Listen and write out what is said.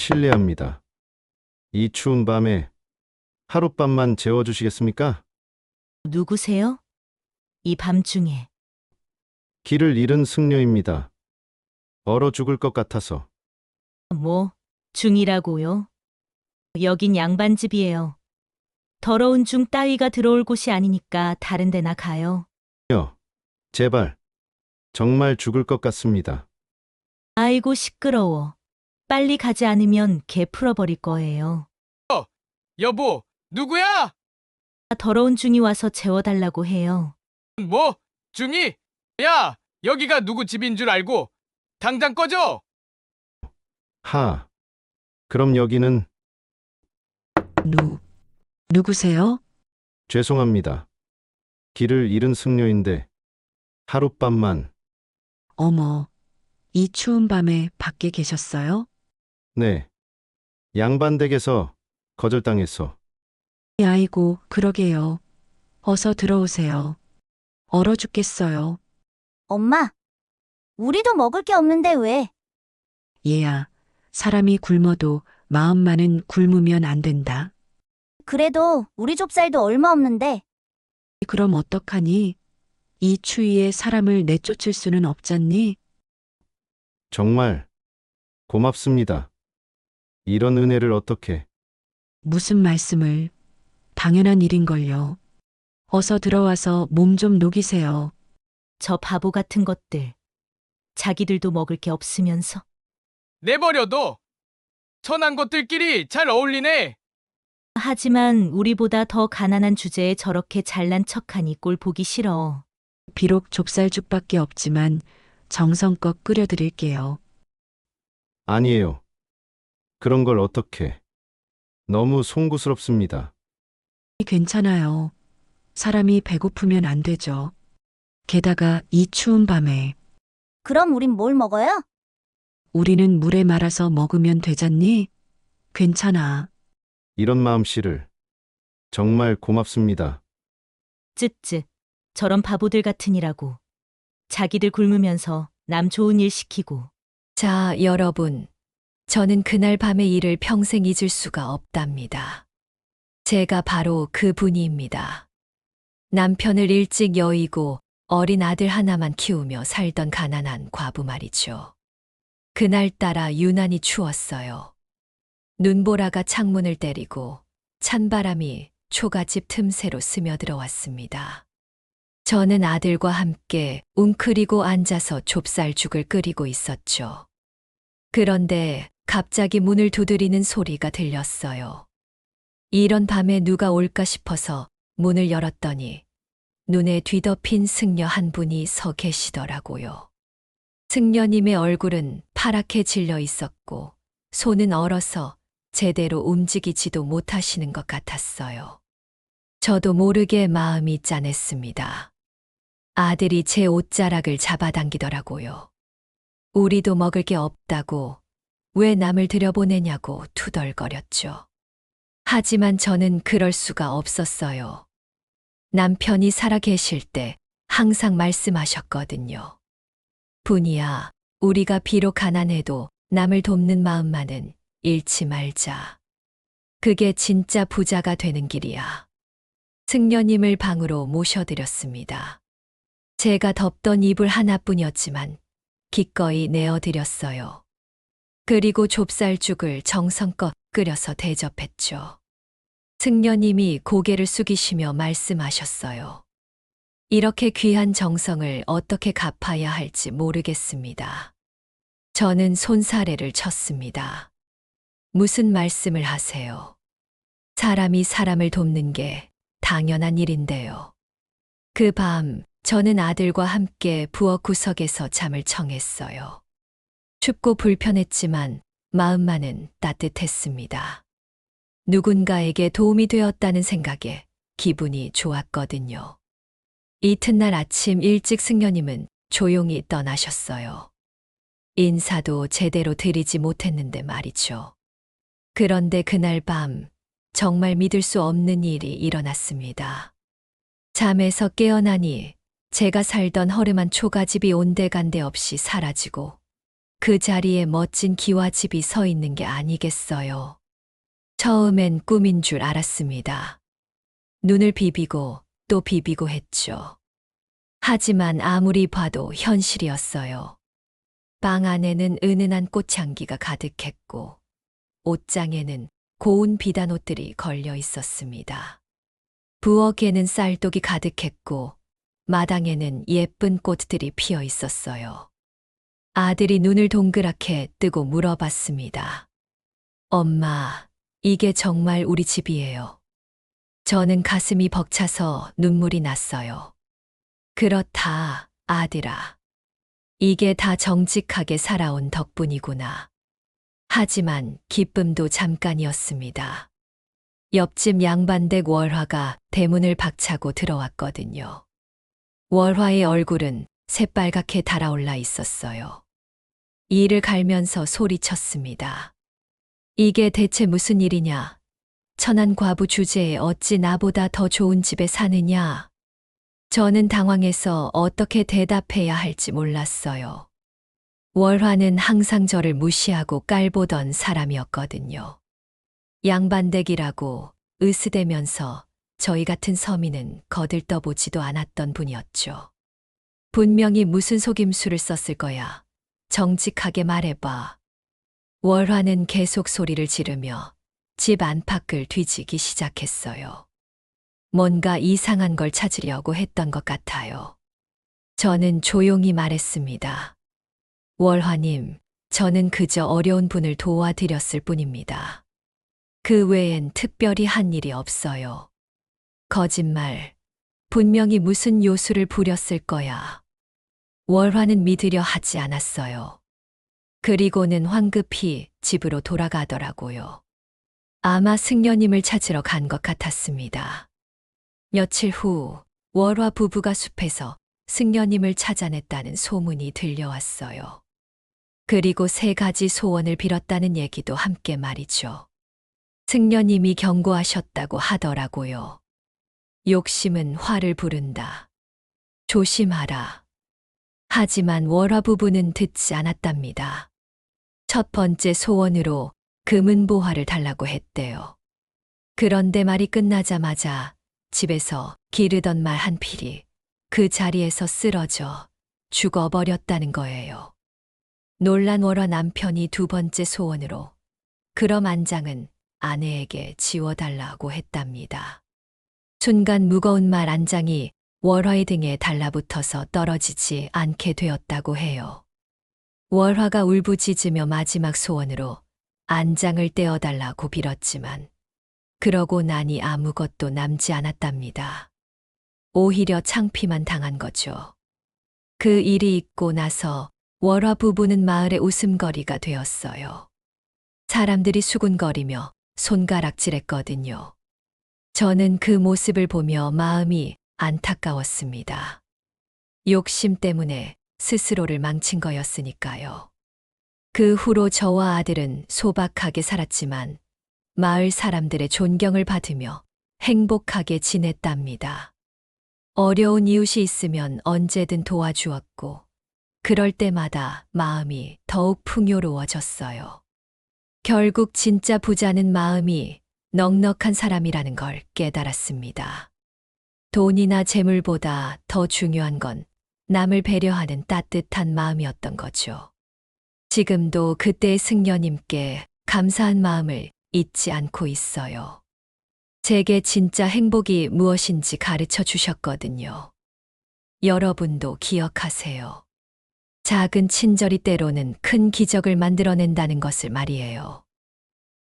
실례합니다. 이 추운 밤에 하룻밤만 재워주시겠습니까? 누구세요? 이 밤중에. 길을 잃은 승려입니다. 얼어 죽을 것 같아서. 뭐, 중이라고요? 여긴 양반집이에요. 더러운 중 따위가 들어올 곳이 아니니까 다른 데나 가요. 제발. 정말 죽을 것 같습니다. 아이고 시끄러워. 빨리 가지 않으면 개 풀어버릴 거예요. 여보, 누구야? 더러운 중이 와서 재워달라고 해요. 뭐? 중이? 야, 여기가 누구 집인 줄 알고 당장 꺼져! 하. 그럼 여기는 누구세요? 죄송합니다. 길을 잃은 승려인데 하룻밤만. 어머, 이 추운 밤에 밖에 계셨어요? 네. 양반댁에서 거절당했어. 아이고, 그러게요. 어서 들어오세요. 얼어 죽겠어요. 엄마, 우리도 먹을 게 없는데 왜? 얘야, 사람이 굶어도 마음만은 굶으면 안 된다. 그래도 우리 좁쌀도 얼마 없는데. 그럼 어떡하니? 이 추위에 사람을 내쫓을 수는 없잖니? 정말 고맙습니다. 이런 은혜를 어떻게. 무슨 말씀을. 당연한 일인걸요. 어서 들어와서 몸 좀 녹이세요. 저 바보 같은 것들. 자기들도 먹을 게 없으면서. 내버려둬! 천한 것들끼리 잘 어울리네! 하지만 우리보다 더 가난한 주제에 저렇게 잘난 척하니 꼴 보기 싫어. 비록 좁쌀죽밖에 없지만 정성껏 끓여드릴게요. 아니에요. 그런 걸 어떻게. 너무 송구스럽습니다. 괜찮아요. 사람이 배고프면 안 되죠. 게다가 이 추운 밤에 그럼 우린 뭘 먹어요? 우리는 물에 말아서 먹으면 되잖니? 괜찮아. 이런 마음씨를. 정말 고맙습니다. 쯧쯧. 저런 바보들 같으니라고. 자기들 굶으면서 남 좋은 일 시키고. 자, 여러분. 저는 그날 밤의 일을 평생 잊을 수가 없답니다. 제가 바로 그 분이입니다. 남편을 일찍 여의고 어린 아들 하나만 키우며 살던 가난한 과부 말이죠. 그날따라 유난히 추웠어요. 눈보라가 창문을 때리고 찬바람이 초가집 틈새로 스며들어왔습니다. 저는 아들과 함께 웅크리고 앉아서 좁쌀죽을 끓이고 있었죠. 그런데 갑자기 문을 두드리는 소리가 들렸어요. 이런 밤에 누가 올까 싶어서 문을 열었더니 눈에 뒤덮인 승려 한 분이 서 계시더라고요. 승려님의 얼굴은 파랗게 질려 있었고 손은 얼어서 제대로 움직이지도 못하시는 것 같았어요. 저도 모르게 마음이 짠했습니다. 아들이 제 옷자락을 잡아당기더라고요. 우리도 먹을 게 없다고 왜 남을 들여보내냐고 투덜거렸죠. 하지만 저는 그럴 수가 없었어요. 남편이 살아 계실 때 항상 말씀하셨거든요. 분이야, 우리가 비록 가난해도 남을 돕는 마음만은 잃지 말자. 그게 진짜 부자가 되는 길이야. 승려님을 방으로 모셔드렸습니다. 제가 덮던 이불 하나뿐이었지만 기꺼이 내어드렸어요. 그리고 좁쌀죽을 정성껏 끓여서 대접했죠. 승려님이 고개를 숙이시며 말씀하셨어요. 이렇게 귀한 정성을 어떻게 갚아야 할지 모르겠습니다. 저는 손사래를 쳤습니다. 무슨 말씀을 하세요? 사람이 사람을 돕는 게 당연한 일인데요. 그 밤 저는 아들과 함께 부엌 구석에서 잠을 청했어요. 춥고 불편했지만 마음만은 따뜻했습니다. 누군가에게 도움이 되었다는 생각에 기분이 좋았거든요. 이튿날 아침 일찍 승려님은 조용히 떠나셨어요. 인사도 제대로 드리지 못했는데 말이죠. 그런데 그날 밤 정말 믿을 수 없는 일이 일어났습니다. 잠에서 깨어나니 제가 살던 허름한 초가집이 온데간데 없이 사라지고 그 자리에 멋진 기와집이 서 있는 게 아니겠어요. 처음엔 꿈인 줄 알았습니다. 눈을 비비고 또 비비고 했죠. 하지만 아무리 봐도 현실이었어요. 방 안에는 은은한 꽃향기가 가득했고 옷장에는 고운 비단옷들이 걸려 있었습니다. 부엌에는 쌀독이 가득했고 마당에는 예쁜 꽃들이 피어 있었어요. 아들이 눈을 동그랗게 뜨고 물어봤습니다. 엄마, 이게 정말 우리 집이에요. 저는 가슴이 벅차서 눈물이 났어요. 그렇다, 아들아. 이게 다 정직하게 살아온 덕분이구나. 하지만 기쁨도 잠깐이었습니다. 옆집 양반댁 월화가 대문을 박차고 들어왔거든요. 월화의 얼굴은 새빨갛게 달아올라 있었어요. 이를 갈면서 소리쳤습니다. 이게 대체 무슨 일이냐? 천한 과부 주제에 어찌 나보다 더 좋은 집에 사느냐? 저는 당황해서 어떻게 대답해야 할지 몰랐어요. 월화는 항상 저를 무시하고 깔보던 사람이었거든요. 양반댁이라고 으스대면서 저희 같은 서민은 거들떠보지도 않았던 분이었죠. 분명히 무슨 속임수를 썼을 거야. 정직하게 말해봐. 월화는 계속 소리를 지르며 집 안팎을 뒤지기 시작했어요. 뭔가 이상한 걸 찾으려고 했던 것 같아요. 저는 조용히 말했습니다. 월화님, 저는 그저 어려운 분을 도와드렸을 뿐입니다. 그 외엔 특별히 한 일이 없어요. 거짓말. 분명히 무슨 요술을 부렸을 거야. 월화는 믿으려 하지 않았어요. 그리고는 황급히 집으로 돌아가더라고요. 아마 승려님을 찾으러 간 것 같았습니다. 며칠 후 월화 부부가 숲에서 승려님을 찾아냈다는 소문이 들려왔어요. 그리고 3가지 소원을 빌었다는 얘기도 함께 말이죠. 승려님이 경고하셨다고 하더라고요. 욕심은 화를 부른다. 조심하라. 하지만 월화 부부는 듣지 않았답니다. 첫 번째 소원으로 금은보화를 달라고 했대요. 그런데 말이 끝나자마자 집에서 기르던 말 한 필이 그 자리에서 쓰러져 죽어버렸다는 거예요. 놀란 월화 남편이 2번째 소원으로 그럼 안장은 아내에게 지워달라고 했답니다. 순간 무거운 말 안장이 월화의 등에 달라붙어서 떨어지지 않게 되었다고 해요. 월화가 울부짖으며 마지막 소원으로 안장을 떼어달라고 빌었지만 그러고 나니 아무것도 남지 않았답니다. 오히려 창피만 당한 거죠. 그 일이 있고 나서 월화 부부는 마을의 웃음거리가 되었어요. 사람들이 수군거리며 손가락질했거든요. 저는 그 모습을 보며 마음이 안타까웠습니다. 욕심 때문에 스스로를 망친 거였으니까요. 그 후로 저와 아들은 소박하게 살았지만 마을 사람들의 존경을 받으며 행복하게 지냈답니다. 어려운 이웃이 있으면 언제든 도와주었고, 그럴 때마다 마음이 더욱 풍요로워졌어요. 결국 진짜 부자는 마음이 넉넉한 사람이라는 걸 깨달았습니다. 돈이나 재물보다 더 중요한 건 남을 배려하는 따뜻한 마음이었던 거죠. 지금도 그때의 승려님께 감사한 마음을 잊지 않고 있어요. 제게 진짜 행복이 무엇인지 가르쳐 주셨거든요. 여러분도 기억하세요. 작은 친절이 때로는 큰 기적을 만들어낸다는 것을 말이에요.